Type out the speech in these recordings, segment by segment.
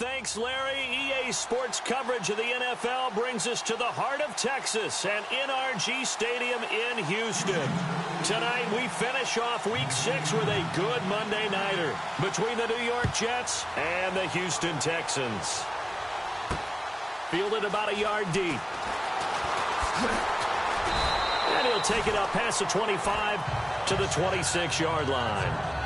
Thanks, Larry. EA Sports coverage of the NFL brings us to the heart of Texas and NRG Stadium in Houston. Tonight, we finish off Week 6 with a good Monday nighter between the New York Jets and the Houston Texans. Fielded about a yard deep. And he'll take it up past the 25 to the 26-yard line.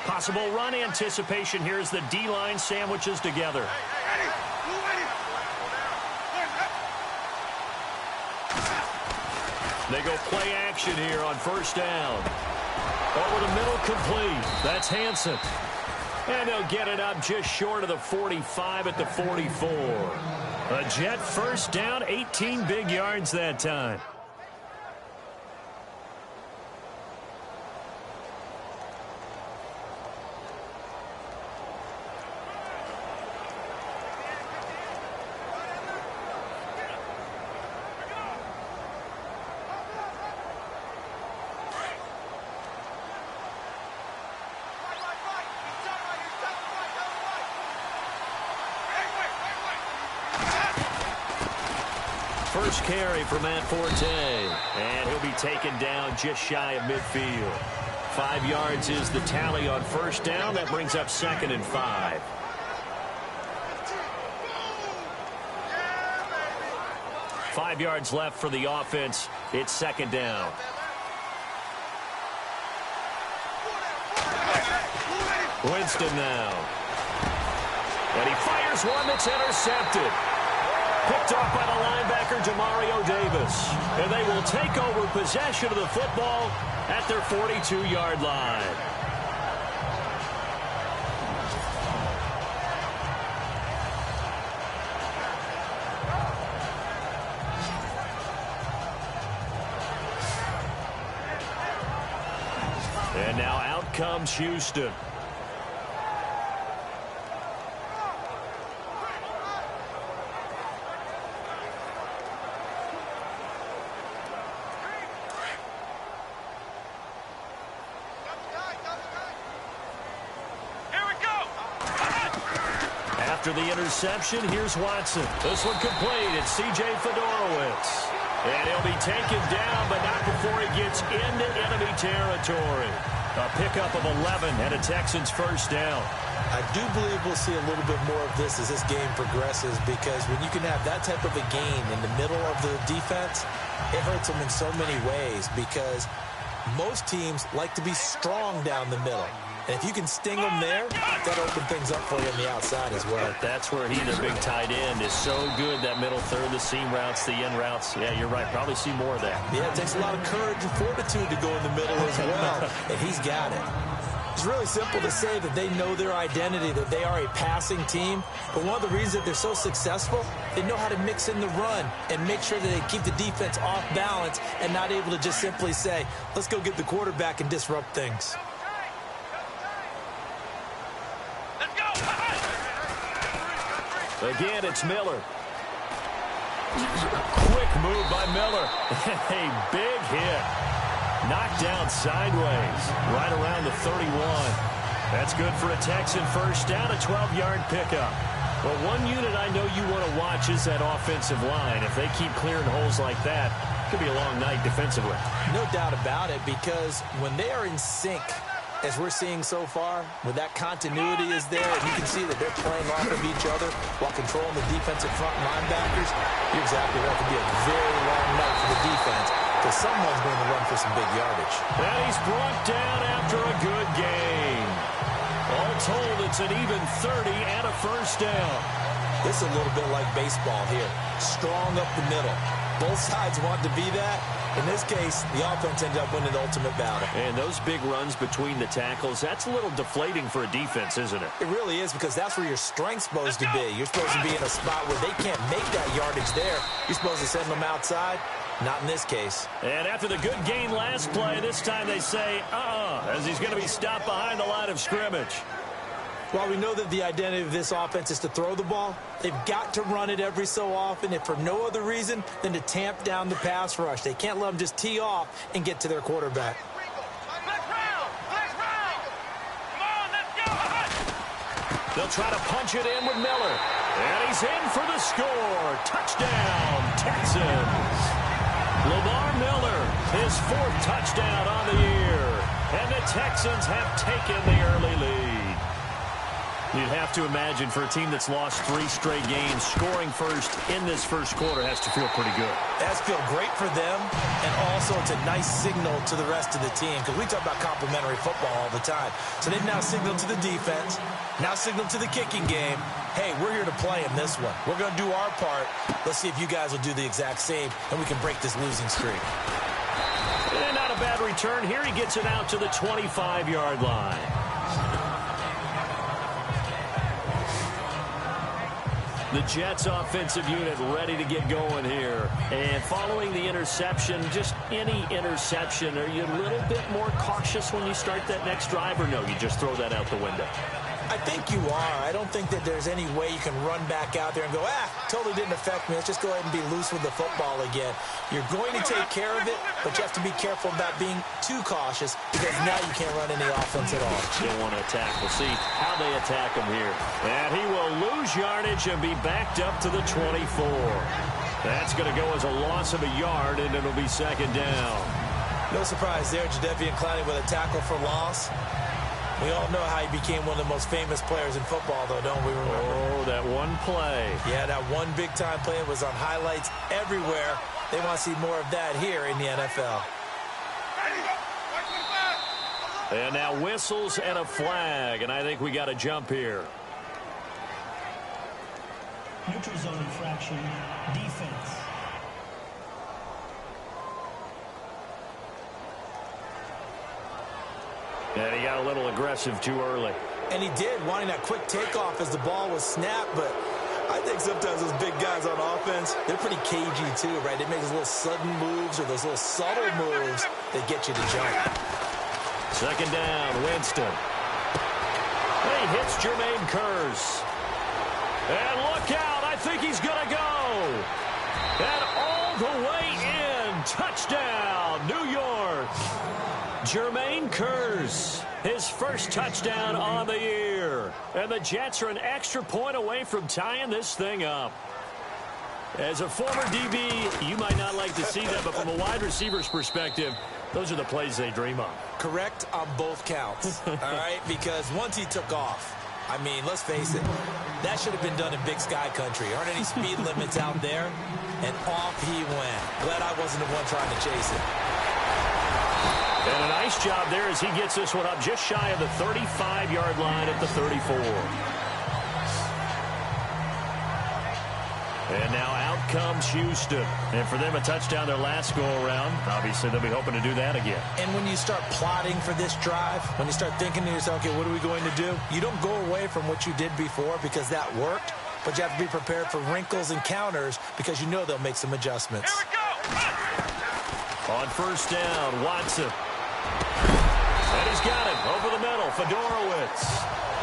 Possible run anticipation here as the D-line sandwiches together. They go play action here on first down. Over the middle, complete. That's Hansen. And they'll get it up just short of the 45 at the 44. A Jet first down, 18 big yards that time. First carry for Matt Forte, and he'll be taken down just shy of midfield. 5 yards is the tally on first down. That brings up 2nd and 5. Five yards left for the offense. It's 2nd down. Winston now. And he fires one that's intercepted. Picked off by the linebacker, Demario Davis. And they will take over possession of the football at their 42-yard line. And now out comes Houston. After the interception, here's Watson. This one complete. It's C.J. Fedorowicz. And he'll be taken down, but not before he gets into enemy territory. A pickup of 11 and a Texans first down. I do believe we'll see a little bit more of this as this game progresses, because when you can have that type of a gain in the middle of the defense, it hurts them in so many ways, because most teams like to be strong down the middle. And if you can sting them there, that'll open things up for you on the outside as well. But that's where he, the big tight end, is so good, that middle third, the seam routes, the end routes. Yeah, you're right. Probably see more of that. Yeah, it takes a lot of courage and fortitude to go in the middle as well, and he's got it. It's really simple to say that they know their identity, that they are a passing team. But one of the reasons that they're so successful, they know how to mix in the run and make sure that they keep the defense off balance and not able to just simply say, let's go get the quarterback and disrupt things. Again, it's Miller. Quick move by Miller. A big hit. Knocked down sideways, right around the 31. That's good for a Texan first down, a 12-yard pickup. Well, one unit I know you want to watch is that offensive line. If they keep clearing holes like that, it could be a long night defensively. No doubt about it, because when they are in sync, as we're seeing so far, when that continuity is there, and you can see that they're playing off of each other while controlling the defensive front linebackers, you're exactly right. It could be a very long night for the defense, because someone's going to run for some big yardage. And he's brought down after a good game. All told, it's an even 30 and a first down. This is a little bit like baseball here. Strong up the middle. Both sides want to be that. In this case, the offense ended up winning the ultimate battle. And those big runs between the tackles, that's a little deflating for a defense, isn't it? It really is, because that's where your strength's supposed to be. You're supposed to be in a spot where they can't make that yardage there. You're supposed to send them outside. Not in this case. And after the good gain last play, this time they say, as he's going to be stopped behind the line of scrimmage. While we know that the identity of this offense is to throw the ball, they've got to run it every so often, if for no other reason than to tamp down the pass rush. They can't let them just tee off and get to their quarterback. They'll try to punch it in with Miller. And he's in for the score. Touchdown, Texans. Lamar Miller, his 4th touchdown on the year. And the Texans have taken the early lead. You'd have to imagine for a team that's lost 3 straight games, scoring first in this first quarter has to feel pretty good. That's feel great for them, and also it's a nice signal to the rest of the team, because we talk about complementary football all the time. So they've now signaled to the defense, now signaled to the kicking game, hey, we're here to play in this one. We're going to do our part. Let's see if you guys will do the exact same, and we can break this losing streak. And not a bad return here. He gets it out to the 25-yard line. The Jets offensive unit ready to get going here. And following the interception, just any interception, are you a little bit more cautious when you start that next drive, or no, you just throw that out the window? I think you are. I don't think that there's any way you can run back out there and go, totally didn't affect me. Let's just go ahead and be loose with the football again. You're going to take care of it, but you have to be careful about being too cautious, because now you can't run any offense at all. You don't want to attack. We'll see how they attack him here. And he will lose yardage and be backed up to the 24. That's going to go as a loss of a yard, and it'll be 2nd down. No surprise there, Jadeveon Clowney with a tackle for loss. We all know how he became one of the most famous players in football, though, don't we remember? Oh, that one play. Yeah, that one big-time play was on highlights everywhere. They want to see more of that here in the NFL. And now whistles and a flag, and I think we got to jump here. Neutral zone infraction, defense. And he got a little aggressive too early. And he did, wanting that quick takeoff as the ball was snapped, but I think sometimes those big guys on offense, they're pretty cagey too, right? They make those little sudden moves or those little subtle moves that get you to jump. 2nd down, Winston. He hits Jermaine Kearse. And look out, I think he's going to go. And all the way in, touchdown, New York. Jermaine Kearse, his 1st touchdown on the year. And the Jets are an extra point away from tying this thing up. As a former DB, you might not like to see that, but from a wide receiver's perspective, those are the plays they dream of. Correct on both counts, all right? Because once he took off, I mean, let's face it, that should have been done in Big Sky Country. Aren't any speed limits out there? And off he went. Glad I wasn't the one trying to chase it. And a nice job there as he gets this one up just shy of the 35-yard line at the 34. And now out comes Houston. And for them, a touchdown their last go-around. Obviously, they'll be hoping to do that again. And when you start plotting for this drive, when you start thinking to yourself, okay, what are we going to do? You don't go away from what you did before because that worked, but you have to be prepared for wrinkles and counters because you know they'll make some adjustments. Here we go. On 1st down, Watson. And he's got it over the middle, Fedorowicz.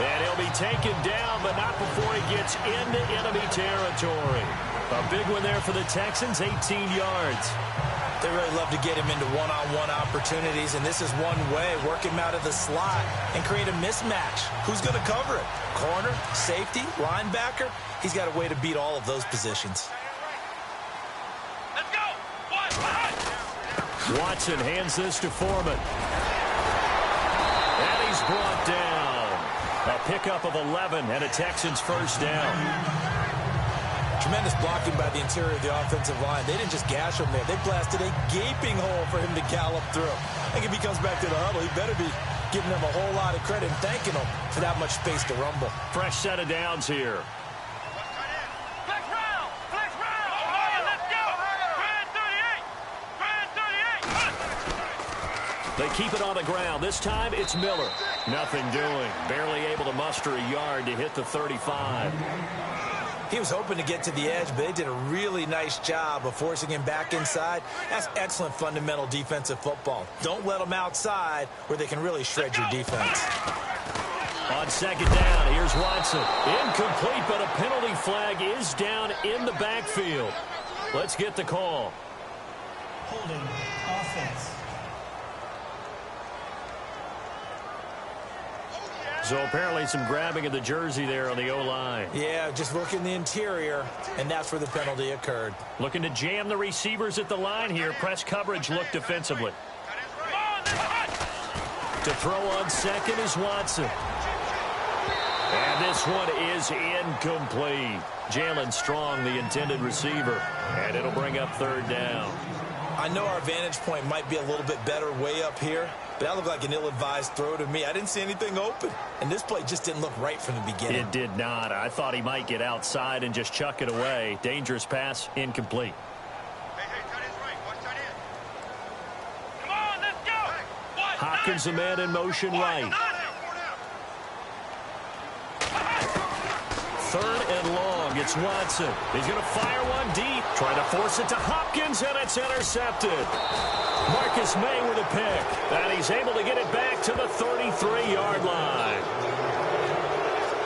And he'll be taken down, but not before he gets into enemy territory. A big one there for the Texans, 18 yards. They really love to get him into one-on-one opportunities, and this is one way, work him out of the slot and create a mismatch. Who's going to cover it? Corner, safety, linebacker? He's got a way to beat all of those positions. Let's go! Watson hands this to Foreman. And he's brought down. A pickup of 11 and a Texans 1st down. Tremendous blocking by the interior of the offensive line. They didn't just gash him there. They blasted a gaping hole for him to gallop through. I think if he comes back to the huddle, he better be giving them a whole lot of credit and thanking them for that much space to rumble. Fresh set of downs here. They keep it on the ground. This time it's Miller. Nothing doing. Barely able to muster a yard to hit the 35. He was hoping to get to the edge, but they did a really nice job of forcing him back inside. That's excellent fundamental defensive football. Don't let them outside where they can really shred your defense. On second down, here's Watson. Incomplete, but a penalty flag is down in the backfield. Let's get the call. Holding offense. So apparently some grabbing of the jersey there on the O-line. Yeah, just look in the interior, and that's where the penalty occurred. Looking to jam the receivers at the line here. Press coverage look defensively. To throw on second is Watson. And this one is incomplete. Jalen Strong, the intended receiver. And it'll bring up third down. I know our vantage point might be a little bit better way up here, but that looked like an ill-advised throw to me. I didn't see anything open, and this play just didn't look right from the beginning. It did not. I thought he might get outside and just chuck it away. Dangerous pass, incomplete. Hopkins, a man in motion right. Third and long. It's Watson. He's going to fire one deep. Trying to force it to Hopkins, and it's intercepted. Marcus May with a pick. And he's able to get it back to the 33-yard line.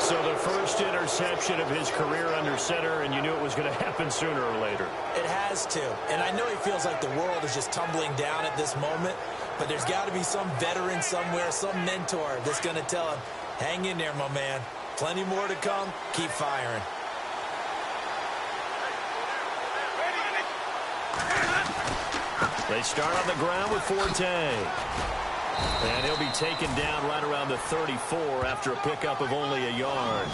So the first interception of his career under center, and you knew it was going to happen sooner or later. It has to. And I know he feels like the world is just tumbling down at this moment, but there's got to be some veteran somewhere, some mentor that's going to tell him, hang in there, my man. Plenty more to come. Keep firing. They start on the ground with Forte. And he'll be taken down right around the 34 after a pickup of only a yard.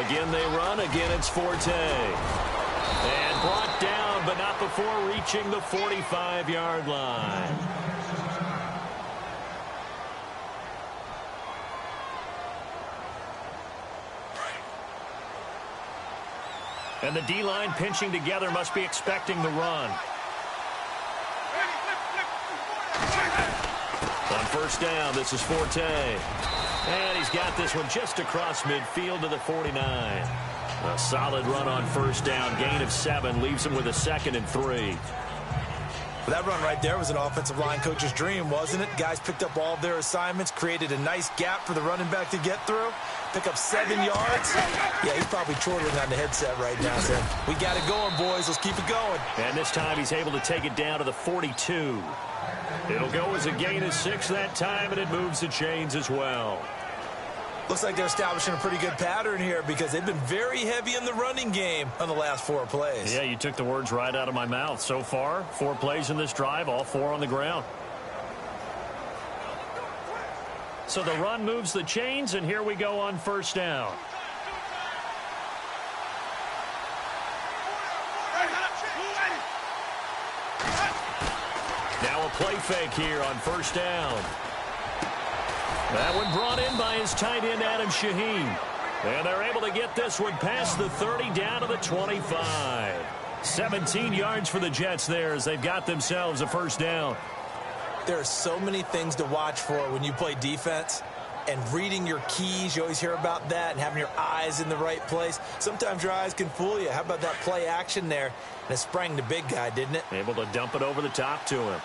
Again they run. Again it's Forte. And brought down, but not before reaching the 45-yard line. And the D-line pinching together, must be expecting the run. On first down, this is Forte. And he's got this one just across midfield to the 49. A solid run on first down. Gain of 7 leaves him with a 2nd and 3. That run right there was an offensive line coach's dream, wasn't it? Guys picked up all of their assignments, created a nice gap for the running back to get through, pick up 7 yards. Yeah, he's probably chortling on the headset right now, saying, we got it going, boys. Let's keep it going. And this time he's able to take it down to the 42. It'll go as a gain of 6 that time, and it moves the chains as well. Looks like they're establishing a pretty good pattern here because they've been very heavy in the running game on the last 4 plays. Yeah, you took the words right out of my mouth. So far, 4 plays in this drive, all 4 on the ground. So the run moves the chains, and here we go on first down. Now a play fake here on first down. That one brought in by his tight end, Adam Shaheen. And they're able to get this one past the 30 down to the 25. 17 yards for the Jets there as they've got themselves a first down. There are so many things to watch for when you play defense. And reading your keys, you always hear about that, and having your eyes in the right place. Sometimes your eyes can fool you. How about that play action there? And it sprang the big guy, didn't it? Able to dump it over the top to him.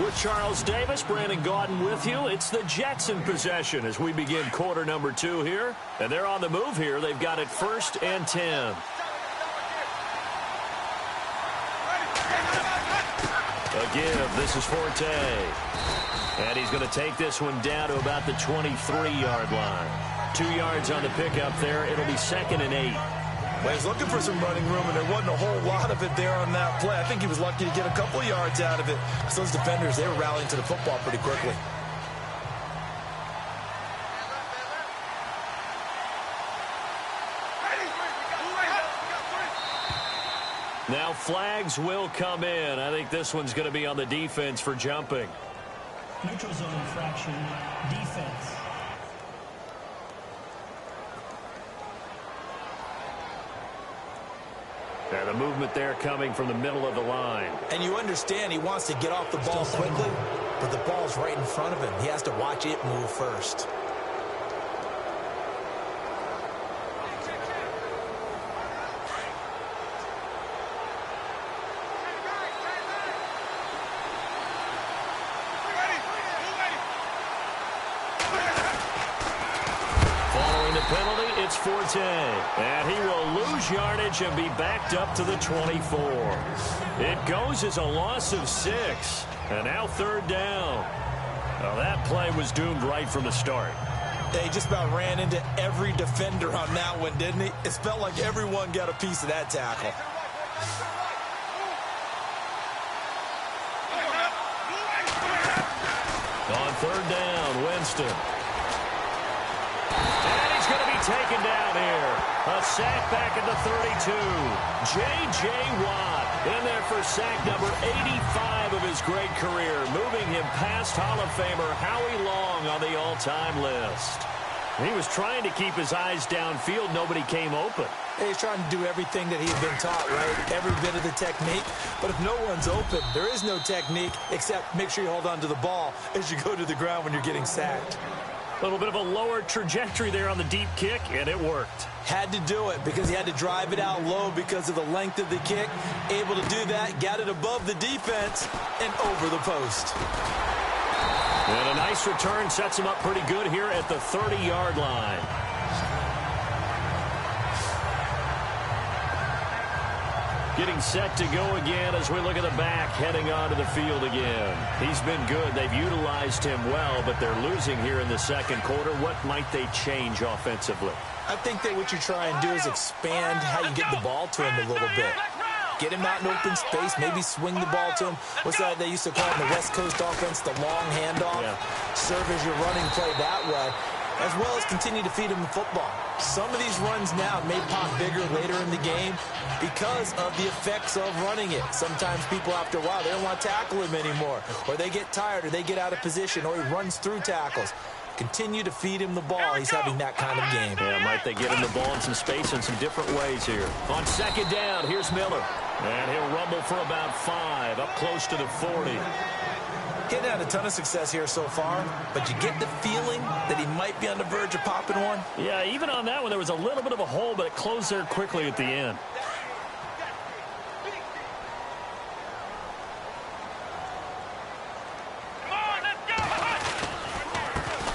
With Charles Davis, Brandon Gaudin with you. It's the Jets in possession as we begin quarter number 2 here. And they're on the move here. They've got it 1st and 10. Again, this is Forte. And he's going to take this one down to about the 23-yard line. 2 yards on the pickup there. It'll be 2nd and 8. Well, he's looking for some running room, and there wasn't a whole lot of it there on that play. I think he was lucky to get a couple of yards out of it. So those defenders, they were rallying to the football pretty quickly. Now flags will come in. I think this one's going to be on the defense for jumping. Neutral zone infraction, defense. A movement there coming from the middle of the line. And you understand he wants to get off the ball quickly, but the ball's right in front of him. He has to watch it move first. Penalty, it's Forte, and he will lose yardage and be backed up to the 24. It goes as a loss of 6, and now third down. Well, that play was doomed right from the start. He just about ran into every defender on that one, didn't he? It felt like everyone got a piece of that tackle. On third down, Winston. Taken down here. A sack back at the 32. J.J. Watt in there for sack number 85 of his great career, moving him past Hall of Famer Howie Long on the all-time list. He was trying to keep his eyes downfield. Nobody came open. He's trying to do everything that he's been taught, right? Every bit of the technique. But if no one's open, there is no technique except make sure you hold on to the ball as you go to the ground when you're getting sacked. A little bit of a lower trajectory there on the deep kick, and it worked. Had to do it because he had to drive it out low because of the length of the kick. Able to do that, got it above the defense, and over the post. And a nice return sets him up pretty good here at the 30-yard line. Getting set to go again as we look at the back heading onto the field again. He's been good. They've utilized him well, but they're losing here in the second quarter. What might they change offensively? I think that what you try and do is expand how you get the ball to him a little bit. Get him out in open space, maybe swing the ball to him. What's that they used to call in the West Coast offense, the long handoff? Yeah. Serve as your running play that way, as well as continue to feed him the football. Some of these runs now may pop bigger later in the game because of the effects of running it. Sometimes people, after a while, they don't want to tackle him anymore, or they get tired, or they get out of position, or he runs through tackles. Continue to feed him the ball. He's having that kind of game. Yeah, might they get him the ball in some space in some different ways here. On second down, here's Miller. And he'll rumble for about 5, up close to the 40. Getting had a ton of success here so far, but you get the feeling that he might be on the verge of popping one. Yeah, even on that one, there was a little bit of a hole, but it closed there quickly at the end.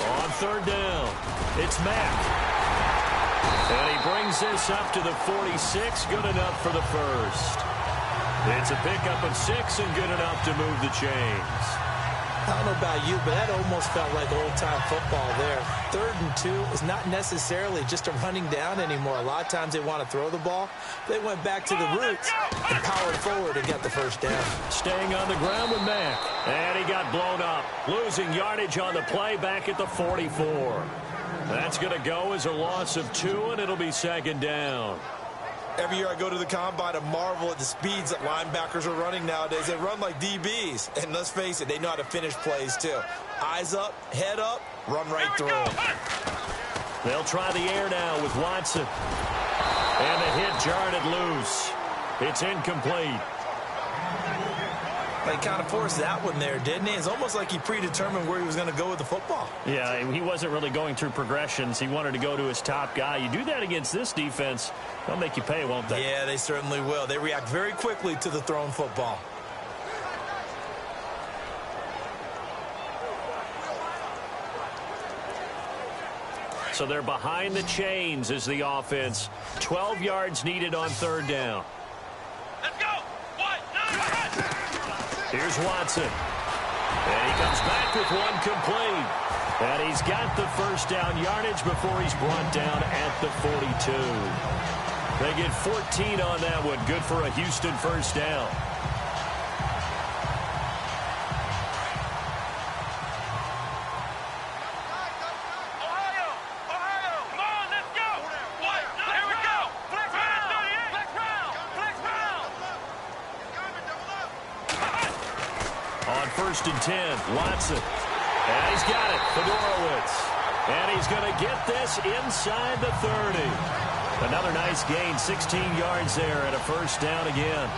On third down, it's Mack. And he brings this up to the 46, good enough for the first. It's a pickup of 6 and good enough to move the chains. I don't know about you, but that almost felt like old-time football there. 3rd and 2 is not necessarily just a running down anymore. A lot of times they want to throw the ball. They went back to the roots and powered forward and got the first down. Staying on the ground with Mack. And he got blown up. Losing yardage on the play back at the 44. That's going to go as a loss of 2, and it'll be second down. Every year I go to the combine and marvel at the speeds that linebackers are running nowadays. They run like DBs. And let's face it, they know how to finish plays too. Eyes up, head up, run right through them. They'll try the air now with Watson. And the hit jarred it loose. It's incomplete. He kind of forced that one there, didn't he? It's almost like he predetermined where he was going to go with the football. Yeah, he wasn't really going through progressions. He wanted to go to his top guy. You do that against this defense, they'll make you pay, won't they? Yeah, they certainly will. They react very quickly to the thrown football. So they're behind the chains as the offense. 12 yards needed on third down. Let's go! Here's Watson. And he comes back with one complete. And he's got the first down yardage before he's brought down at the 42. They get 14 on that one. Good for a Houston first down. First and 10, Watson. And he's got it, Fedorowicz. And he's going to get this inside the 30. Another nice gain, 16 yards there and a first down again.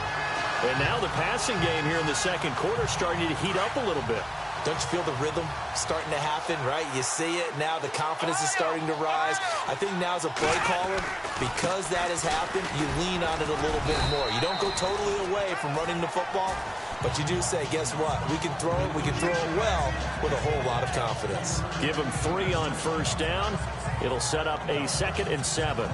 And now the passing game here in the second quarter starting to heat up a little bit. Don't you feel the rhythm starting to happen, right? You see it now. The confidence is starting to rise. I think now as a play caller, because that has happened, you lean on it a little bit more. You don't go totally away from running the football, but you do say, guess what? We can throw it. We can throw it well with a whole lot of confidence. Give them 3 on first down. It'll set up a 2nd and 7.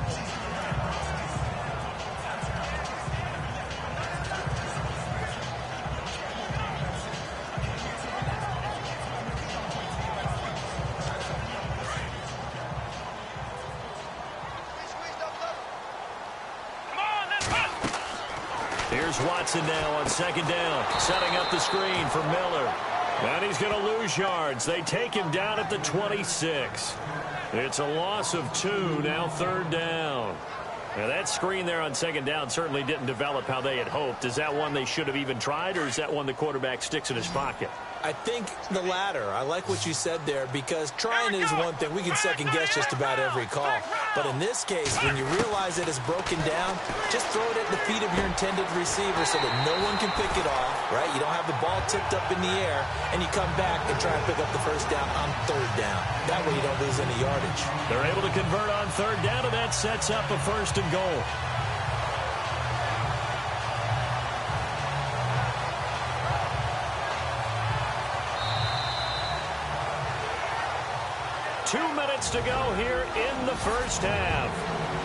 Here's Watson now on 2nd down, setting up the screen for Miller. And he's going to lose yards. They take him down at the 26. It's a loss of 2, now 3rd down. Now that screen there on 2nd down certainly didn't develop how they had hoped. Is that one they should have even tried, or is that one the quarterback sticks in his pocket? I think the latter. I like what you said there, because trying is one thing. We can second-guess just about every call. But in this case, when you realize that it's broken down, just throw it at the feet of your intended receiver so that no one can pick it off, right? You don't have the ball tipped up in the air, and you come back and try and pick up the first down on 3rd down. That way you don't lose any yardage. They're able to convert on 3rd down, and that sets up a 1st and goal. To go here in the first half.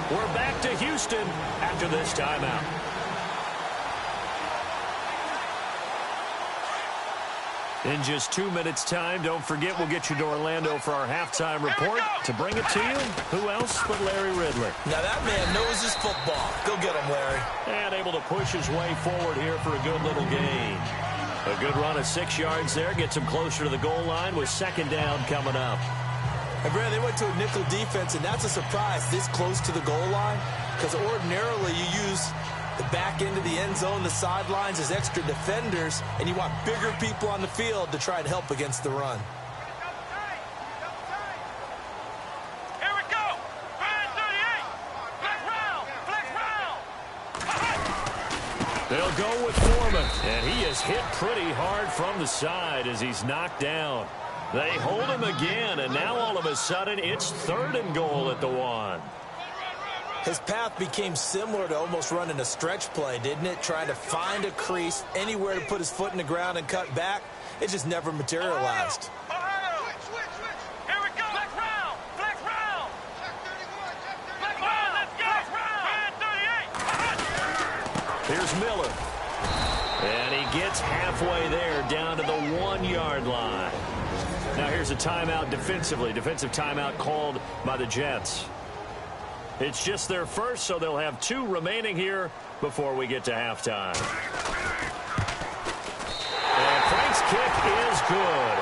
We're back to Houston after this timeout. In just 2 minutes' time, don't forget we'll get you to Orlando for our halftime report. To bring it to you, who else but Larry Ridley? Now that man knows his football. Go get him, Larry. And able to push his way forward here for a good little gain. A good run of 6 yards there. Gets him closer to the goal line with 2nd down coming up. And, Brad, they went to a nickel defense, and that's a surprise this close to the goal line, because ordinarily you use the back end of the end zone, the sidelines as extra defenders, and you want bigger people on the field to try and help against the run. Here we go. 38. Flex round. They'll go with Foreman, and he is hit pretty hard from the side as he's knocked down. They hold him again, and now all of a sudden it's 3rd and goal at the 1. His path became similar to almost running a stretch play, didn't it? Trying to find a crease, anywhere to put his foot in the ground and cut back. It just never materialized. Switch. Here we go. Flex round. Check 31. Flex round. Let's go. Flex round. 38. Here's Miller. And he gets halfway there down to the 1-yard line. Now here's a timeout defensively. Defensive timeout called by the Jets. It's just their first, so they'll have 2 remaining here before we get to halftime. And Frank's kick is good.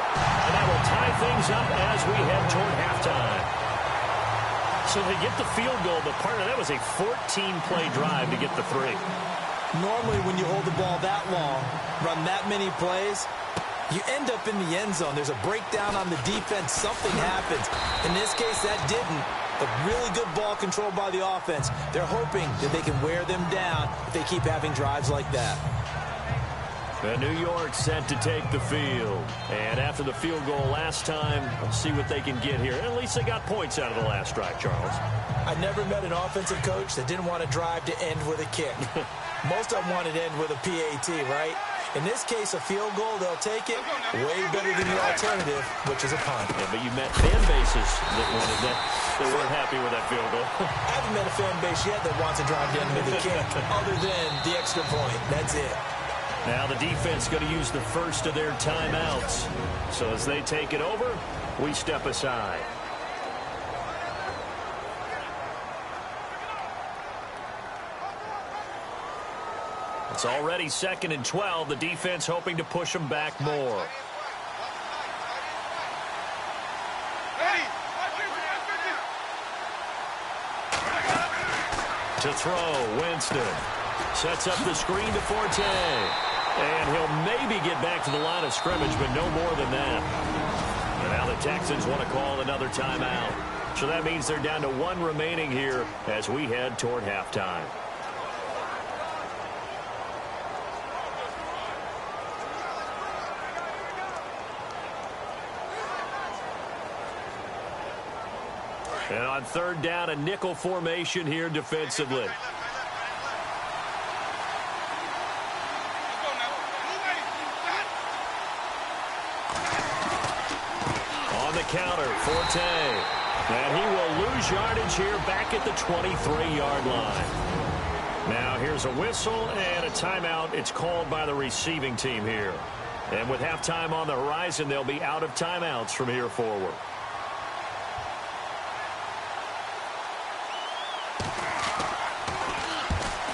And that will tie things up as we head toward halftime. So they get the field goal, but partner, that was a 14-play drive to get the 3. Normally when you hold the ball that long, run that many plays, you end up in the end zone. There's a breakdown on the defense. Something happens. In this case, that didn't. But really good ball control by the offense. They're hoping that they can wear them down if they keep having drives like that. And New York set to take the field. And after the field goal last time, we'll see what they can get here. At least they got points out of the last drive, Charles. I never met an offensive coach that didn't want a drive to end with a kick. Most of them wanted to end with a PAT, right? In this case, a field goal, they'll take it way better than the alternative, which is a punt. Yeah, but you met fan bases that wanted that. They weren't happy with that field goal. I haven't met a fan base yet that wants a drive to end with a kick, other than the extra point. That's it. Now the defense going to use the first of their timeouts. So as they take it over, we step aside. It's already 2nd and 12. The defense hoping to push them back more. To throw, Winston. Sets up the screen to Forte. And he'll maybe get back to the line of scrimmage, but no more than that. And now the Texans want to call another timeout. So that means they're down to 1 remaining here as we head toward halftime. And on 3rd down, a nickel formation here defensively. On the counter, Forte. And he will lose yardage here back at the 23-yard line. Now here's a whistle and a timeout. It's called by the receiving team here. And with halftime on the horizon, they'll be out of timeouts from here forward.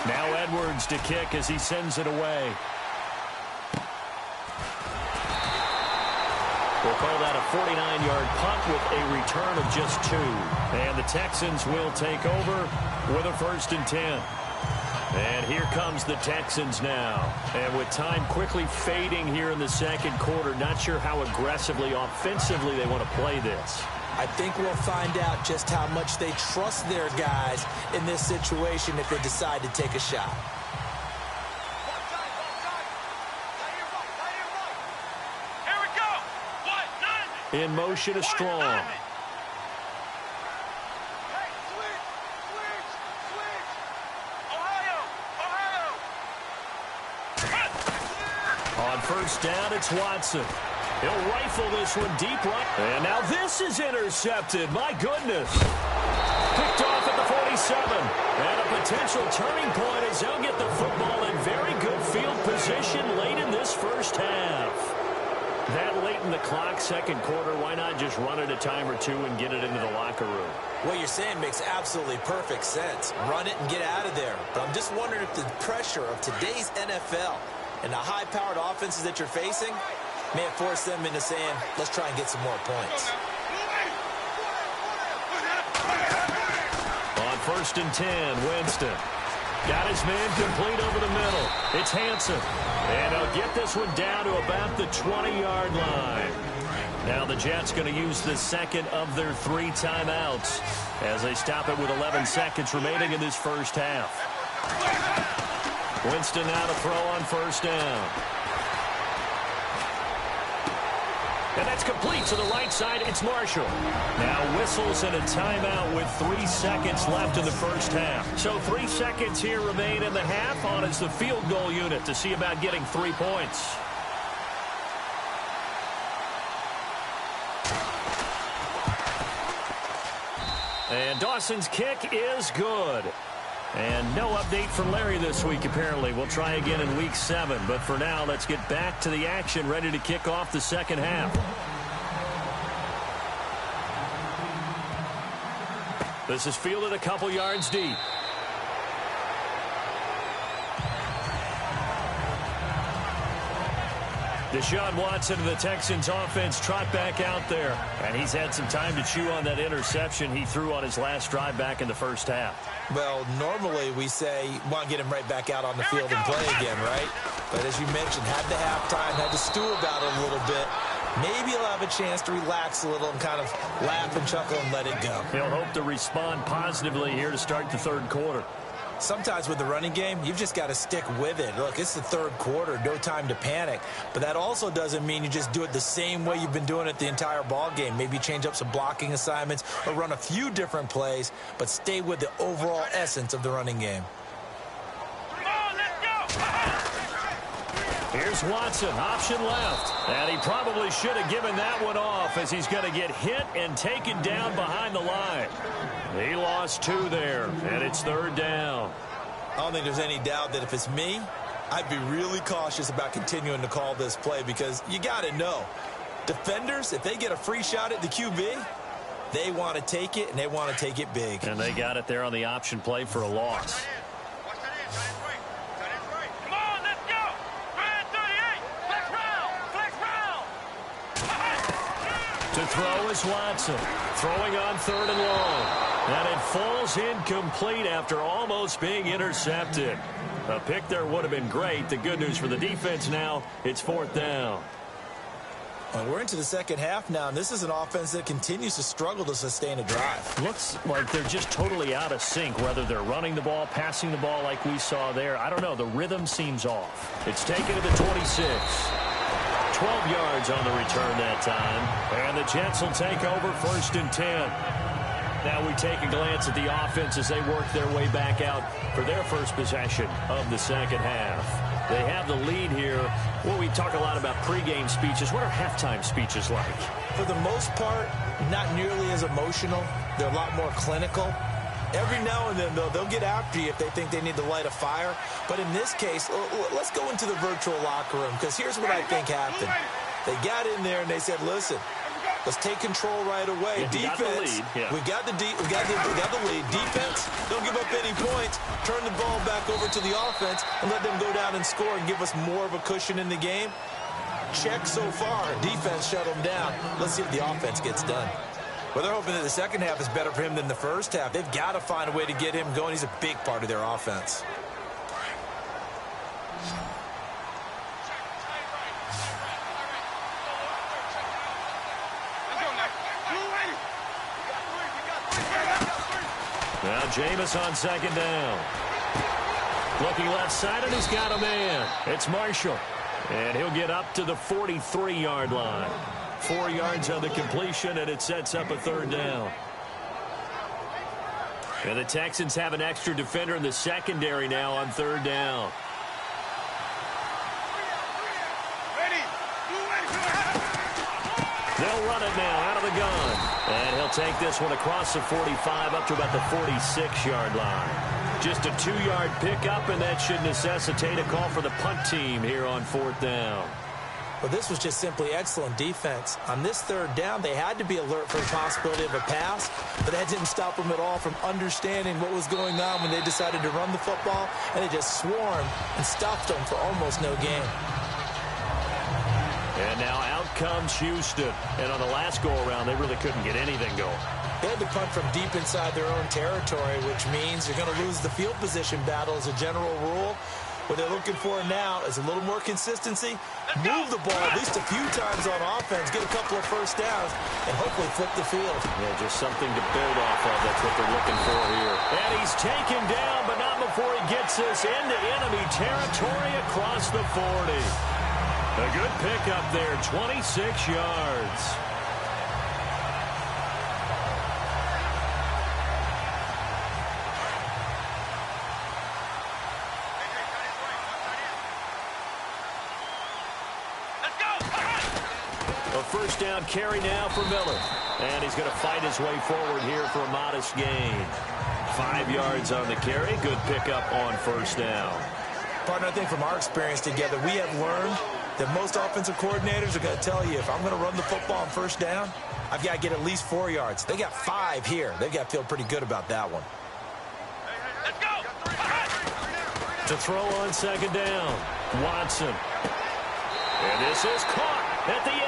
Now Edwards to kick as he sends it away. We'll call that a 49-yard punt with a return of just 2. And the Texans will take over with a 1st and 10. And here comes the Texans now. And with time quickly fading here in the 2nd quarter, not sure how aggressively, offensively they want to play this. I think we'll find out just how much they trust their guys in this situation if they decide to take a shot. Here we go. In motion is Strong. Hey, Ohio. On 1st down, it's Watson. He'll rifle this one deep right. And now this is intercepted. My goodness. Picked off at the 47. And a potential turning point as they'll get the football in very good field position late in this 1st half. That late in the clock, 2nd quarter, why not just run it a time or 2 and get it into the locker room? What you're saying makes absolutely perfect sense. Run it and get out of there. But I'm just wondering if the pressure of today's NFL and the high-powered offenses that you're facing may have forced them into saying, let's try and get some more points. On 1st and 10, Winston. Got his man complete over the middle. It's Hansen. And he'll get this one down to about the 20-yard line. Now the Jets going to use the 2nd of their 3 timeouts as they stop it with 11 seconds remaining in this 1st half. Winston now to throw on 1st down. And that's complete to the right side. It's Marshall. Now whistles and a timeout with 3 seconds left in the 1st half. So 3 seconds here remain in the half on as the field goal unit to see about getting 3 points. And Dawson's kick is good. And no update from Larry this week, apparently. We'll try again in Week 7. But for now, let's get back to the action, ready to kick off the 2nd half. This is fielded a couple yards deep. Deshaun Watson of the Texans offense trot back out there. And he's had some time to chew on that interception he threw on his last drive back in the 1st half. Well, normally we say you want to get him right back out on the field and play again, right? But as you mentioned, had the halftime, had to stew about it a little bit. Maybe he'll have a chance to relax a little and kind of laugh and chuckle and let it go. He'll hope to respond positively here to start the 3rd quarter. Sometimes with the running game, you've just got to stick with it. Look, it's the 3rd quarter, no time to panic. But that also doesn't mean you just do it the same way you've been doing it the entire ball game. Maybe change up some blocking assignments or run a few different plays, but stay with the overall essence of the running game. Come on, let's go. Here's Watson, option left. And he probably should have given that one off as he's going to get hit and taken down behind the line. He lost 2 there, and it's 3rd down. I don't think there's any doubt that if it's me, I'd be really cautious about continuing to call this play because you got to know, defenders, if they get a free shot at the QB, they want to take it, and they want to take it big. And they got it there on the option play for a loss. Come on, let's go. Red 38. Flex round. To throw is Watson. Throwing on 3rd and long. And it falls incomplete after almost being intercepted. A pick there would have been great. The good news for the defense now, it's 4th down. Well, we're into the second half now, and this is an offense that continues to struggle to sustain a drive. Looks like they're just totally out of sync, whether they're running the ball, passing the ball like we saw there. I don't know. The rhythm seems off. It's taken to the 26. 12 yards on the return that time. And the Jets will take over 1st and 10. Now we take a glance at the offense as they work their way back out for their first possession of the second half. They have the lead here. Well, we talk a lot about pregame speeches. What are halftime speeches like? For the most part, not nearly as emotional. They're a lot more clinical. Every now and then, though, they'll get after you if they think they need to light a fire. But in this case, let's go into the virtual locker room, because here's what I think happened. They got in there and they said, listen, let's take control right away. Defense, we got the lead. Defense, don't give up any points. Turn the ball back over to the offense and let them go down and score and give us more of a cushion in the game. Check so far. Defense shut them down. Let's see if the offense gets done. Well, they're hoping that the second half is better for him than the first half. They've got to find a way to get him going. He's a big part of their offense. Now Jameis on second down. Looking left side, and he's got a man. It's Marshall. And he'll get up to the 43-yard line. 4 yards on the completion, and it sets up a 3rd down. And the Texans have an extra defender in the secondary now on 3rd down. They'll run it now out of the gun. And he'll take this one across the 45 up to about the 46-yard line. Just a 2-yard pickup, and that should necessitate a call for the punt team here on 4th down. Well, this was just simply excellent defense. On this 3rd down, they had to be alert for the possibility of a pass, but that didn't stop them at all from understanding what was going on when they decided to run the football, and they just swarmed and stopped them for almost no gain. And now out comes Houston. And on the last go-around, they really couldn't get anything going. They had to punt from deep inside their own territory, which means you're going to lose the field position battle as a general rule. What they're looking for now is a little more consistency, move the ball at least a few times on offense, get a couple of first downs, and hopefully flip the field. Yeah, just something to build off of. That's what they're looking for here. And he's taken down, but not before he gets this into enemy territory across the 40. A good pickup there, 26 yards. A first down carry now for Miller. And he's going to fight his way forward here for a modest gain. 5 yards on the carry. Good pickup on 1st down. Partner, I think from our experience together, we have learned that most offensive coordinators are going to tell you, if I'm going to run the football on 1st down, I've got to get at least 4 yards. They got 5 here. They've got to feel pretty good about that one. Let's go. To throw on 2nd down, Watson. And this is caught at the 8.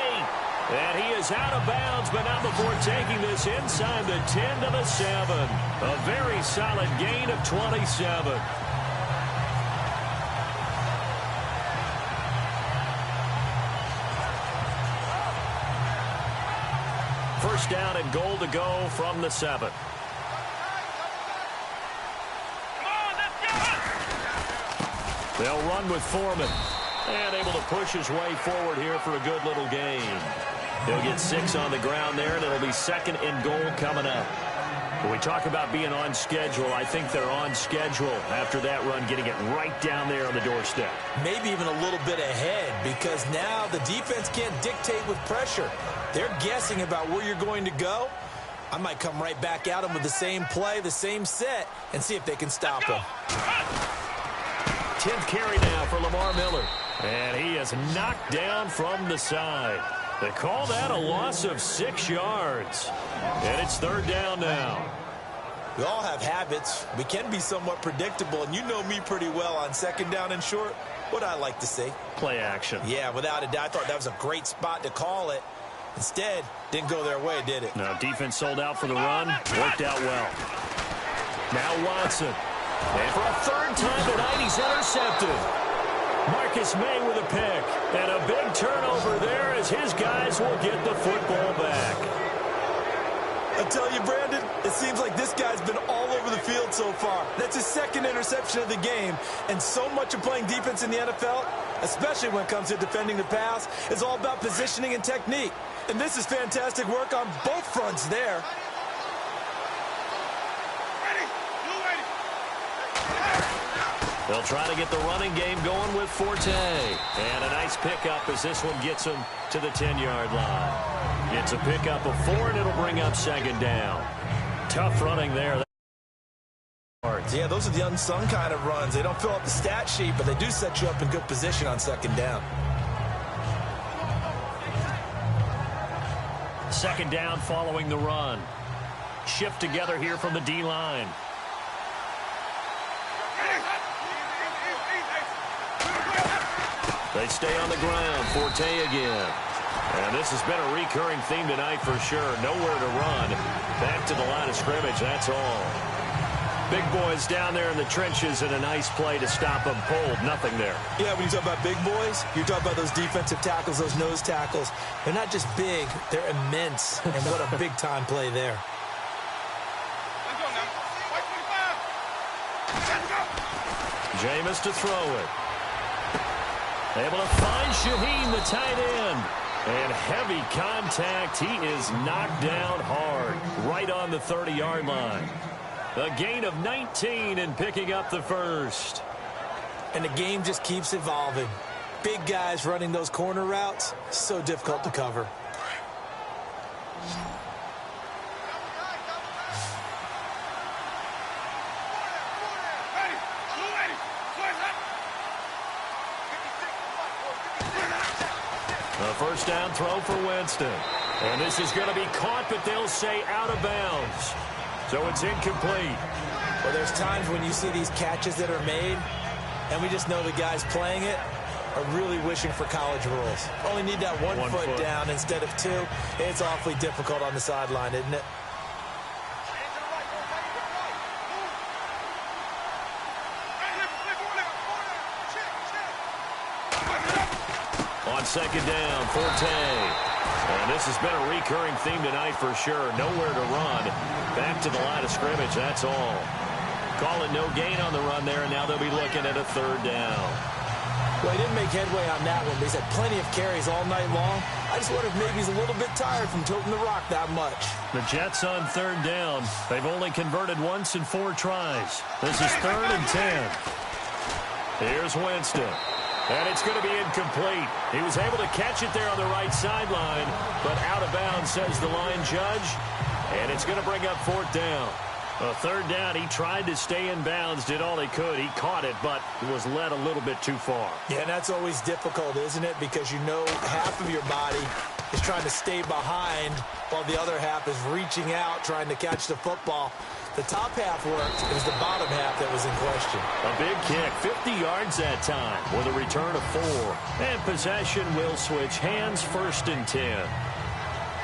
And he is out of bounds, but not before taking this inside the 10 to the 7. A very solid gain of 27. First down and goal to go from the 7. They'll run with Foreman. And able to push his way forward here for a good little gain. He'll get 6 on the ground there, and it'll be 2nd and goal coming up. When we talk about being on schedule, I think they're on schedule after that run, getting it right down there on the doorstep. Maybe even a little bit ahead, because now the defense can't dictate with pressure. They're guessing about where you're going to go. I might come right back at them with the same play, the same set, and see if they can stop them. 10th carry now for Lamar Miller. And he is knocked down from the side. They call that a loss of 6 yards. And it's 3rd down now. We all have habits. We can be somewhat predictable, and you know me pretty well on 2nd down and short. What I like to see. Play action. Yeah, without a doubt. I thought that was a great spot to call it. Instead, didn't go their way, did it? No, defense sold out for the run. Worked out well. Now Watson. And for a 3rd time tonight, he's intercepted. Marcus May with a pick. And a big turnover there as his guys will get the football back. I tell you, Brandon, it seems like this guy's been all over the field so far. That's his second interception of the game. And so much of playing defense in the NFL, especially when it comes to defending the pass, is all about positioning and technique. And this is fantastic work on both fronts there. They'll try to get the running game going with Forte. And a nice pickup as this one gets him to the 10-yard line. It's a pickup of 4, and it'll bring up second down. Tough running there. Yeah, those are the unsung kind of runs. They don't fill up the stat sheet, but they do set you up in good position on second down. Second down following the run. Shift together here from the D-line. They stay on the ground. Forte again. And this has been a recurring theme tonight for sure. Nowhere to run. Back to the line of scrimmage, that's all. Big boys down there in the trenches, and a nice play to stop them cold. Nothing there. Yeah, when you talk about big boys, you talk about those defensive tackles, those nose tackles. They're not just big, they're immense. And what a big-time play there. Jameis to throw it. Able to find Shaheen, the tight end. And heavy contact. He is knocked down hard right on the 30-yard line. A gain of 19 and picking up the first. And the game just keeps evolving. Big guys running those corner routes, so difficult to cover. A first down throw for Winston. And this is going to be caught, but they'll say out of bounds. So it's incomplete. Well, there's times when you see these catches that are made, and we just know the guys playing it are really wishing for college rules. Only need that one foot down instead of 2. It's awfully difficult on the sideline, isn't it? On second down, Forte. And this has been a recurring theme tonight for sure. Nowhere to run. Back to the line of scrimmage, that's all. Call it no gain on the run there, and now they'll be looking at a third down. Well, he didn't make headway on that one, but he's had plenty of carries all night long. I just wonder if maybe he's a little bit tired from toting the rock that much. The Jets on third down. They've only converted once in 4 tries. This is 3rd and 10. Here's Winston. And it's going to be incomplete. He was able to catch it there on the right sideline, but out of bounds, says the line judge. And it's going to bring up 4th down. A third down, he tried to stay in bounds, did all he could. He caught it, but was led a little bit too far. Yeah, and that's always difficult, isn't it? Because you know half of your body is trying to stay behind while the other half is reaching out, trying to catch the football. The top half worked. It was the bottom half that was in question. A big kick, 50 yards that time, with a return of 4. And possession will switch hands, 1st and 10.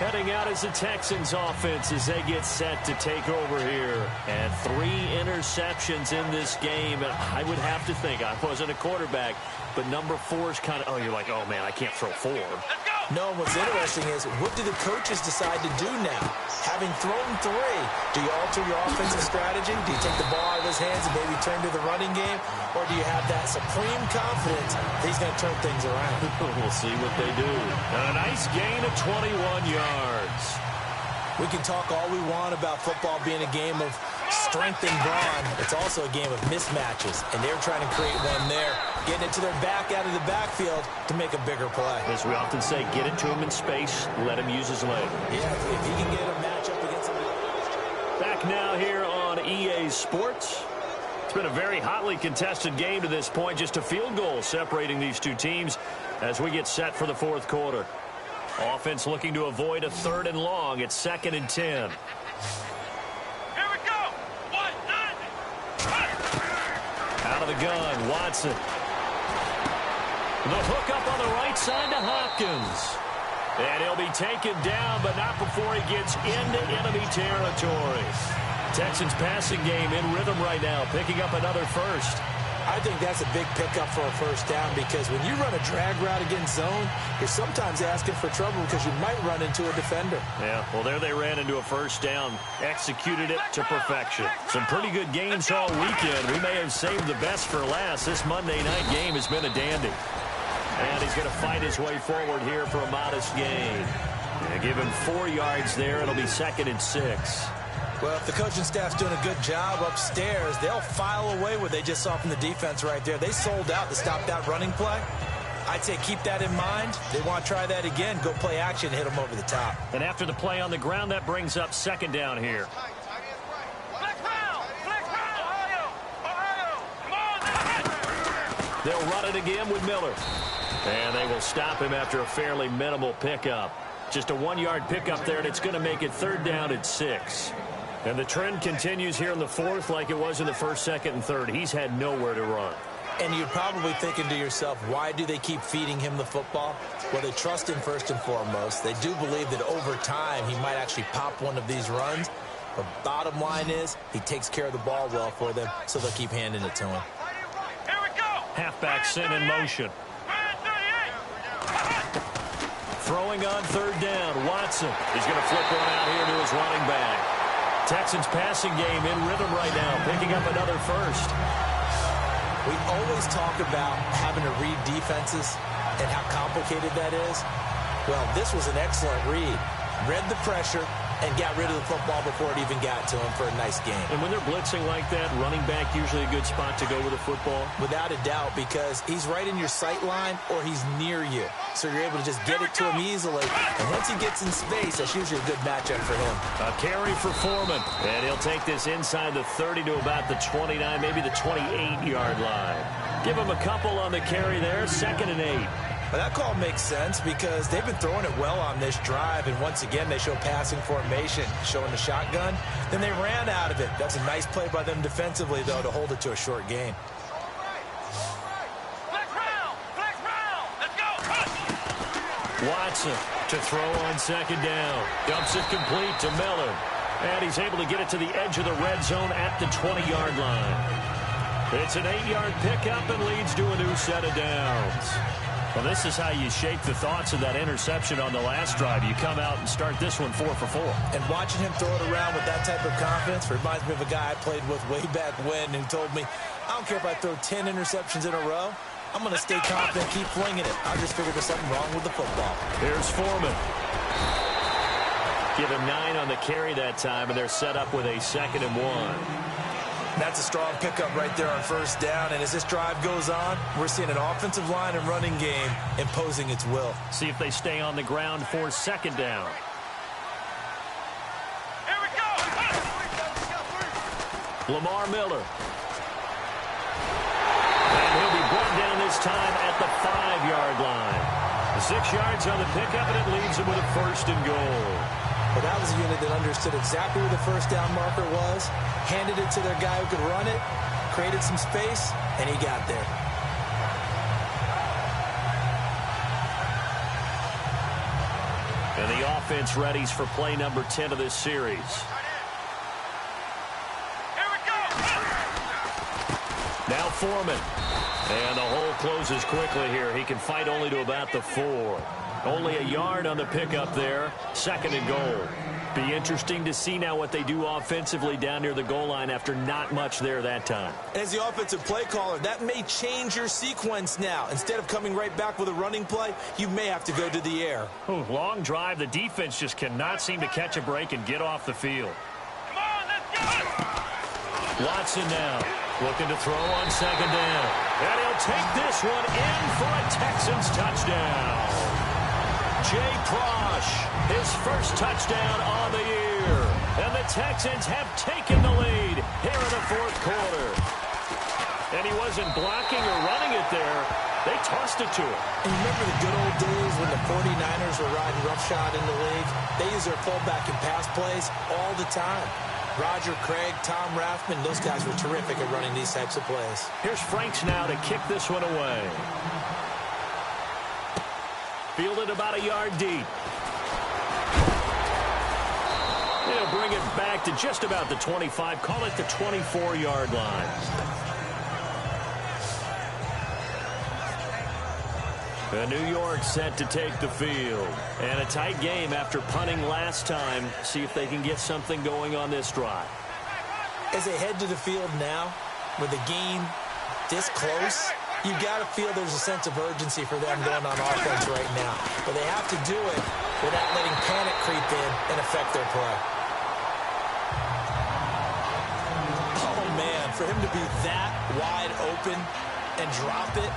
Heading out as the Texans offense as they get set to take over here. And 3 interceptions in this game. And I would have to think, I wasn't a quarterback, but number 4 is kind of, oh, you're like, oh, man, I can't throw 4. No, and what's interesting is, what do the coaches decide to do now? Having thrown 3, do you alter your offensive strategy? Do you take the ball out of his hands and maybe turn to the running game? Or do you have that supreme confidence that he's going to turn things around? We'll see what they do. And a nice gain of 21 yards. We can talk all we want about football being a game of strength and brawn. It's also a game of mismatches, and they're trying to create one there, getting it to their back out of the backfield to make a bigger play. As we often say, get it to him in space, let him use his leg. Yeah, if he can get a matchup against somebody else. Back now here on EA Sports. It's been a very hotly contested game to this point, just a field goal separating these two teams as we get set for the 4th quarter. Offense looking to avoid a 3rd and long. It's 2nd and 10. Here we go. 1-9. Out of the gun, Watson. The hook up on the right side to Hopkins. And he'll be taken down, but not before he gets into enemy territory. Texans passing game in rhythm right now, picking up another first. I think that's a big pickup for a first down because when you run a drag route against zone, you're sometimes asking for trouble because you might run into a defender. Yeah, well, there they ran into a first down, executed it to perfection. Some pretty good games all weekend. We may have saved the best for last. This Monday night game has been a dandy. And he's going to fight his way forward here for a modest gain. Give him 4 yards there. It'll be 2nd and 6. Well, if the coaching staff's doing a good job upstairs, they'll file away what they just saw from the defense right there. They sold out to stop that running play. I'd say keep that in mind. They want to try that again. Go play action, hit them over the top. And after the play on the ground, that brings up 2nd down here. They'll run it again with Miller. And they will stop him after a fairly minimal pickup. Just a 1-yard pickup there, and it's going to make it 3rd down at 6. And the trend continues here in the 4th like it was in the 1st, 2nd, and 3rd. He's had nowhere to run. And you're probably thinking to yourself, why do they keep feeding him the football? Well, they trust him first and foremost. They do believe that over time he might actually pop one of these runs. But bottom line is he takes care of the ball well for them, so they'll keep handing it to him. Here we go. Halfback sent in motion. Throwing on 3rd down, Watson. He's going to flip one out here to his running back. Texans passing game in rhythm right now, picking up another first. We always talk about having to read defenses and how complicated that is. Well, this was an excellent read. Read the pressure and got rid of the football before it even got to him for a nice game. And when they're blitzing like that, running back usually a good spot to go with the football? Without a doubt, because he's right in your sight line or he's near you. So you're able to just get it to him easily. And once he gets in space, that's usually a good matchup for him. A carry for Foreman. And he'll take this inside the 30 to about the 29, maybe the 28-yard line. Give him a couple on the carry there, 2nd and 8. But that call makes sense because they've been throwing it well on this drive, and once again they show passing formation, showing the shotgun. Then they ran out of it. That's a nice play by them defensively, though, to hold it to a short gain. Let's go. Watson to throw on 2nd down. Dumps it complete to Miller. And he's able to get it to the edge of the red zone at the 20-yard line. It's an 8-yard pickup and leads to a new set of downs. Well, this is how you shape the thoughts of that interception on the last drive. You come out and start this one 4 for 4. And watching him throw it around with that type of confidence reminds me of a guy I played with way back when who told me, I don't care if I throw 10 interceptions in a row. I'm going to stay confident, keep flinging it. I just figured there's something wrong with the football. Here's Foreman. Give him 9 on the carry that time, and they're set up with a 2nd and 1. That's a strong pickup right there on 1st down. And as this drive goes on, we're seeing an offensive line and running game imposing its will. See if they stay on the ground for 2nd down. Here we go. Lamar Miller. And he'll be brought down this time at the 5-yard line. 6 yards on the pickup, and it leaves him with a 1st and goal. But that was a unit that understood exactly where the 1st down marker was, handed it to their guy who could run it, created some space, and he got there. And the offense readies for play number 10 of this series. Here we go. Now Foreman. And the hole closes quickly here. He can fight only to about the 4. Only a yard on the pickup there. 2nd and goal. Be interesting to see now what they do offensively down near the goal line after not much there that time. As the offensive play caller, that may change your sequence now. Instead of coming right back with a running play, you may have to go to the air. Ooh, long drive. The defense just cannot seem to catch a break and get off the field. Come on, let's go. Watson now looking to throw on 2nd down. And he'll take this one in for a Texans touchdown. Jay Prosh, his first touchdown on the year. And the Texans have taken the lead here in the 4th quarter. And he wasn't blocking or running it there. They tossed it to him. And you remember the good old days when the 49ers were riding roughshod in the league? They used their fullback in pass plays all the time. Roger Craig, Tom Rathman, those guys were terrific at running these types of plays. Here's Franks now to kick this one away. Fielded about a yard deep. They'll bring it back to just about the 25. Call it the 24-yard line. And New York set to take the field. And a tight game after punting last time. See if they can get something going on this drive. As they head to the field now, with the game this close, you've got to feel there's a sense of urgency for them going on offense right now. But they have to do it without letting panic creep in and affect their play. Oh, man, for him to be that wide open and drop it,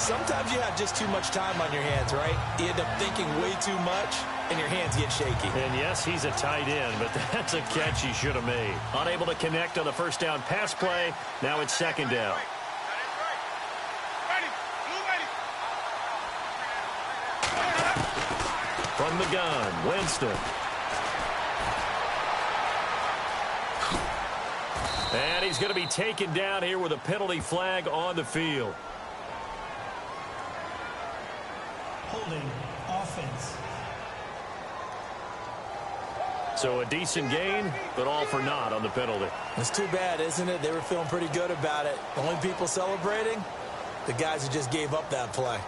sometimes you have just too much time on your hands, right? You end up thinking way too much, and your hands get shaky. And yes, he's a tight end, but that's a catch he should have made. Unable to connect on the first down pass play. Now it's second down. From the gun, Winston. And he's going to be taken down here with a penalty flag on the field. Holding offense. So a decent gain, but all for naught on the penalty. It's too bad, isn't it? They were feeling pretty good about it. The only people celebrating, the guys who just gave up that play.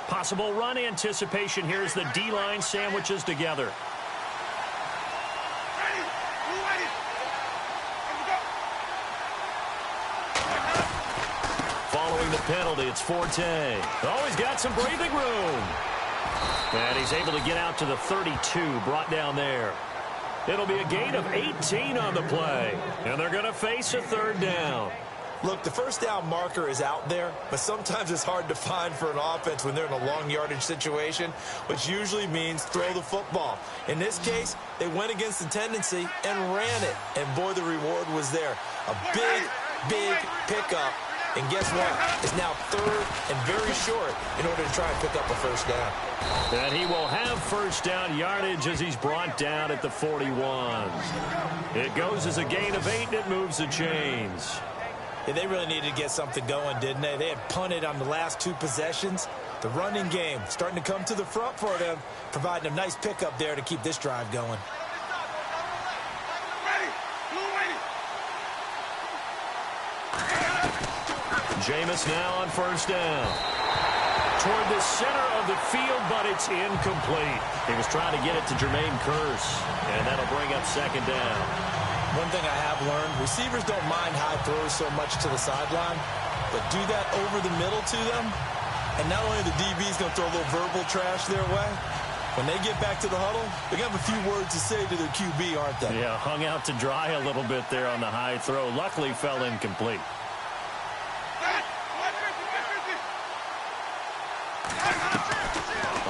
Possible run anticipation here as the D-line sandwiches together. Following the penalty, it's Forte. Oh, he's got some breathing room. And he's able to get out to the 32, brought down there. It'll be a gain of 18 on the play. And they're going to face a third down. Look, the first down marker is out there, but sometimes it's hard to find for an offense when they're in a long yardage situation, which usually means throw the football. In this case, they went against the tendency and ran it. And, boy, the reward was there. A big, big pickup. And guess what? It's now third and very short in order to try and pick up a first down. And he will have first down yardage as he's brought down at the 41. It goes as a gain of 8, and it moves the chains. Yeah, they really needed to get something going, didn't they? They had punted on the last 2 possessions. The running game starting to come to the front for them, providing a nice pickup there to keep this drive going. Jameis now on first down. Toward the center of the field, but it's incomplete. He was trying to get it to Jermaine Kearse, and that'll bring up second down. One thing I have learned, receivers don't mind high throws so much to the sideline, but do that over the middle to them, and not only the DB's going to throw a little verbal trash their way, when they get back to the huddle, they're going to have a few words to say to their QB, aren't they? Yeah, hung out to dry a little bit there on the high throw. Luckily, fell incomplete.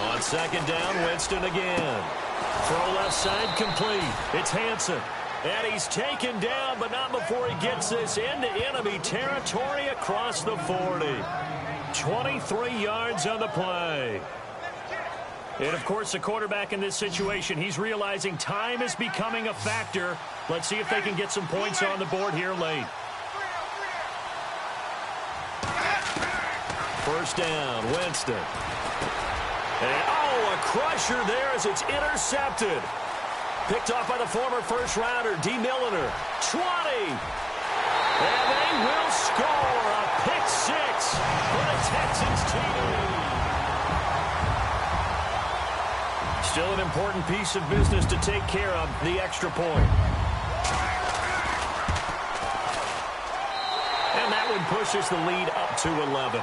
On second down, Winston again. Throw left side complete. It's Hansen. And he's taken down, but not before he gets this into enemy territory across the 40. 23 yards on the play. And, of course, the quarterback in this situation, he's realizing time is becoming a factor. Let's see if they can get some points on the board here late. First down, Winston. And, oh, a crusher there as it's intercepted. Picked off by the former first-rounder, D. Milliner. 20. And they will score a pick-6 for the Texans team. Still an important piece of business to take care of, the extra point. And that one pushes the lead up to 11.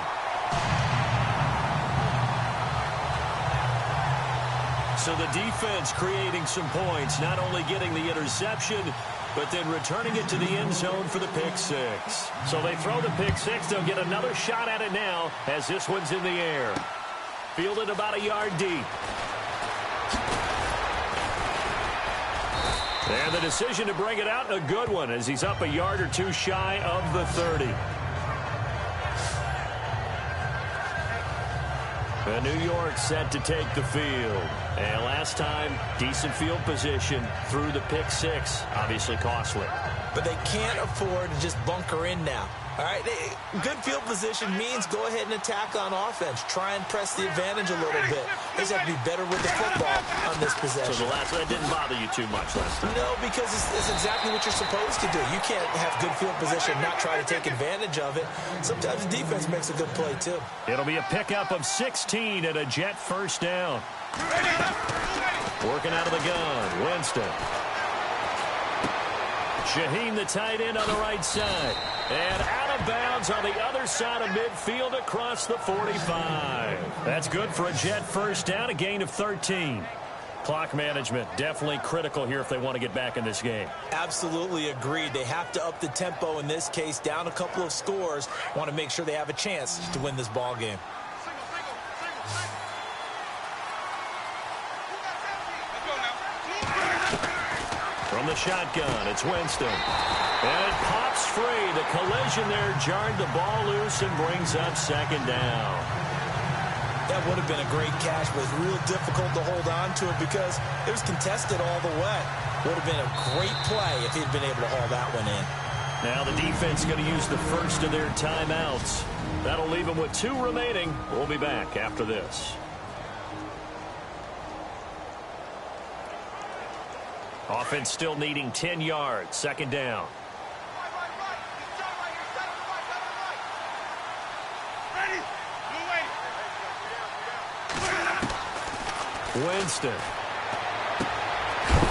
So the defense creating some points, not only getting the interception, but then returning it to the end zone for the pick-6. So they throw the pick-6. They'll get another shot at it now as this one's in the air. Fielded about a yard deep. And the decision to bring it out, a good one, as he's up a yard or two shy of the 30. And New York set to take the field. And last time, decent field position through the pick-6. Obviously costly. But they can't afford to just bunker in now. All right, good field position means go ahead and attack on offense. Try and press the advantage a little bit. They just have to be better with the football on this possession. So the last one didn't bother you too much last time? No, because it's exactly what you're supposed to do. You can't have good field position and not try to take advantage of it. Sometimes the defense makes a good play, too. It'll be a pickup of 16 and a Jet first down. Working out of the gun, Winston. Shaheen, the tight end, on the right side. And out of bounds on the other side of midfield across the 45. That's good for a Jet first down, a gain of 13. Clock management definitely critical here if they want to get back in this game. Absolutely agreed. They have to up the tempo in this case, down a couple of scores. Want to make sure they have a chance to win this ball game. From the shotgun, it's Winston. And it pops free. The collision there jarred the ball loose and brings up second down. That would have been a great catch, but it's real difficult to hold on to it because it was contested all the way. Would have been a great play if he'd been able to haul that one in. Now the defense going to use the first of their timeouts. That'll leave them with 2 remaining. We'll be back after this. Offense still needing 10 yards. Second down. Winston.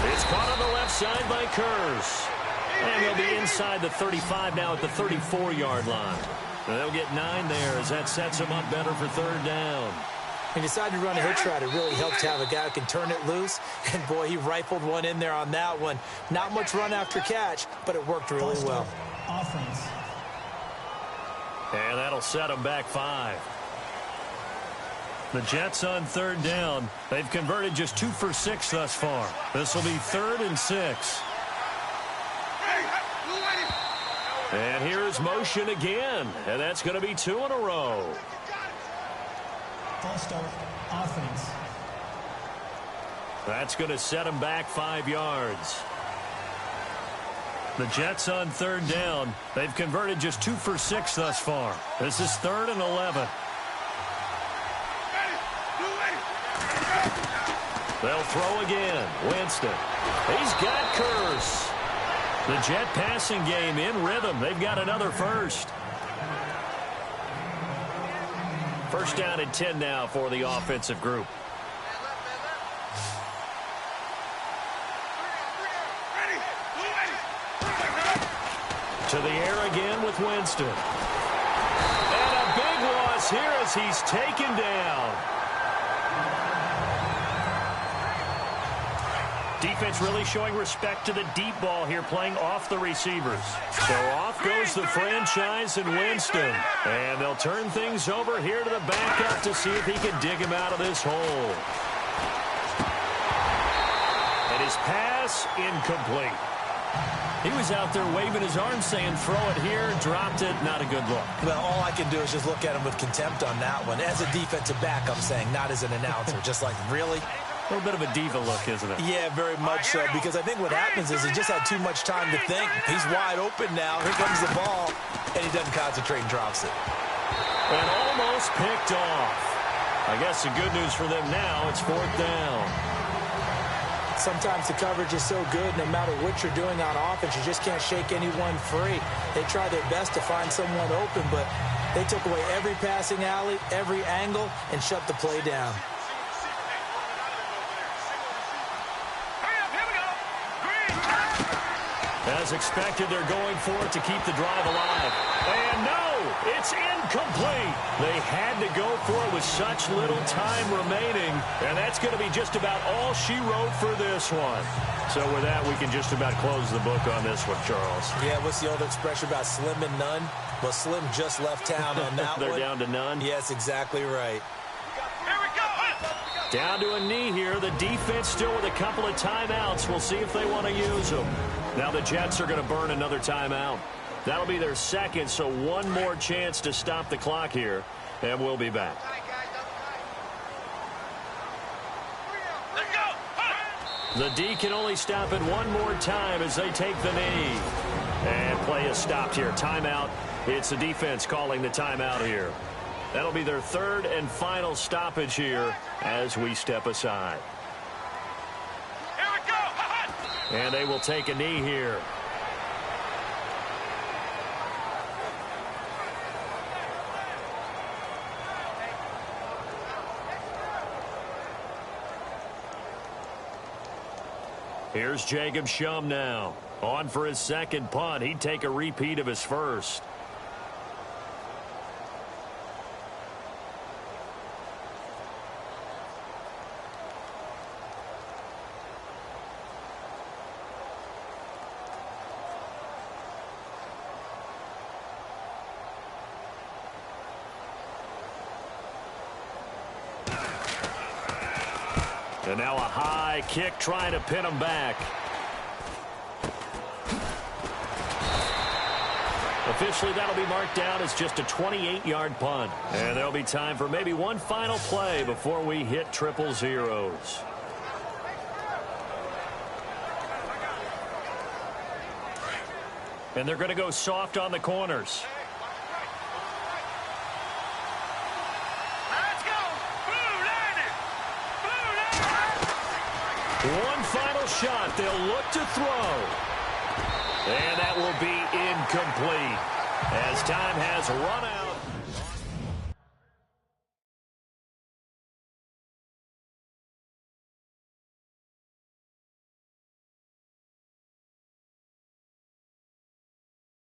It's caught on the left side by Kurz. And they'll be inside the 35 now at the 34-yard line. And they'll get 9 there as that sets them up better for third down. He decided to run a hitch route. It really helped to have a guy who can turn it loose. And, boy, he rifled one in there on that one. Not much run after catch, but it worked really well. Offense. And that'll set them back 5. The Jets on third down. They've converted just 2 for 6 thus far. This will be 3rd and 6. And here's motion again. And that's going to be 2 in a row. False start. Offense. That's going to set them back 5 yards. The Jets on third down. They've converted just 2 for 6 thus far. This is 3rd and 11. They'll throw again. Winston. He's got Kurz. The Jet passing game in rhythm. They've got another first. First down and 10 now for the offensive group. To the air again with Winston. And a big loss here as he's taken down. Defense really showing respect to the deep ball here, playing off the receivers. So off goes the franchise and Winston. And they'll turn things over here to the backup to see if he can dig him out of this hole. And his pass incomplete. He was out there waving his arms saying throw it here, dropped it, not a good look. Well, all I can do is just look at him with contempt on that one. As a defensive back, I'm saying, not as an announcer. Just like, really? A little bit of a diva look, isn't it? Yeah, very much so, because I think what happens is he just had too much time to think. He's wide open now. Here comes the ball, and he doesn't concentrate and drops it. And almost picked off. I guess the good news for them now, it's 4th down. Sometimes the coverage is so good, no matter what you're doing on offense, you just can't shake anyone free. They try their best to find someone open, but they took away every passing alley, every angle, and shut the play down. As expected, they're going for it to keep the drive alive. And no, it's incomplete. They had to go for it with such little time remaining. And that's going to be just about all she wrote for this one. So with that, we can just about close the book on this one, Charles. Yeah, what's the old expression about slim and none? Well, Slim just left town on that They're one. down to none? Yes, exactly right. Here we go. Down to a knee here. The defense still with a couple of timeouts. We'll see if they want to use them. Now the Jets are going to burn another timeout. That'll be their second, so one more chance to stop the clock here, and we'll be back. Let's go. The D can only stop it one more time as they take the knee. And play is stopped here. Timeout It's the defense calling the timeout here. That'll be their third and final stoppage here as we step aside. Here we go. And they will take a knee here. Here's Jacob Shum now. On for his second punt. He'd take a repeat of his first. And now a high kick trying to pin him back. Officially, that'll be marked down as just a 28-yard punt. And there'll be time for maybe one final play before we hit triple zeros. And they're going to go soft on the corners. One final shot. They'll look to throw. And that will be incomplete as time has run out.